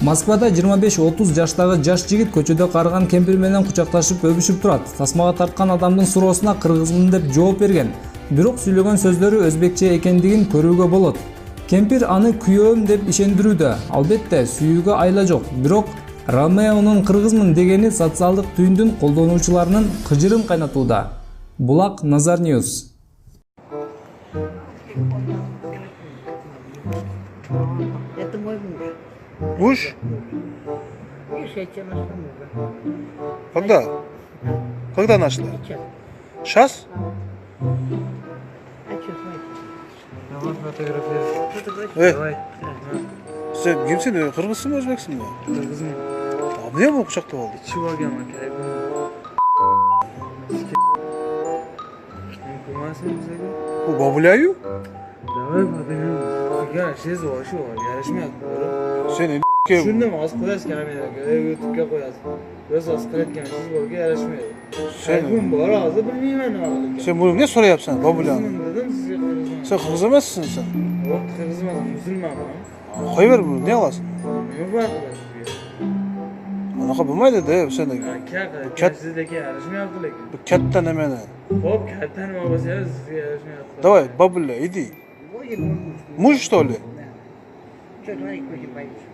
Moskvada 25-30 жаштагы жаш жигит көчөдө карыган кемпир менен кучакташып өбүшүп турат. Тасмага тарткан адамдын суроосуна кыргызмын деп жооп берген. Бирок сүйлөгөн сөздөрү өзбекче экендигин көрүүгө болот. Кемпир аны күйөөм деп ишендирүүдө. Албетте, сүйүүгө айла жок. Бирок Ромеонун кыргызмын дегени социалдык түйүндүн колдонуучуларынын кыжырын кайнатууда. Булак Назар News. Это мой муж. Муж? Видишь, я тебя нашла мужа. Когда? Когда нашла? Сейчас. Сейчас? А что смотри? Давай фотографируй. Фотография. Давай. Sen kimsin? Kırgızsın mı, Özbeksin mi? Kızım. Abi niye bu kuşakta oldu? Чувак я макай. Кумасın bize. Bu babulayı? Давай фотографируй. Ya şey zor şu var. Yarışma yapıyor. Senin Şunu mu az koyarsın kameraya? YouTube'ya koyarsın. Biraz az koyarken siz bu yarışmıyor. Sen, Bu ara azı bilmiyorum ben abi. sen bunu ne soru yapsan babulayı? Dedim size kırmızı. Sen kırgız emezsin sen. Yok kırmızı mı? Üzülme ama. Koyver bunu, ne alasın? Ne var bu? Anaka bulmaydı de sen de. Kya sizdeki yarışma yaptılar. Bu ketten hemen. Hop katten mi babası siz yarışma yaptılar. Давай, babulayı, иди. Мой или мой муж? Muj что ли? Что, смотри, какой боишься?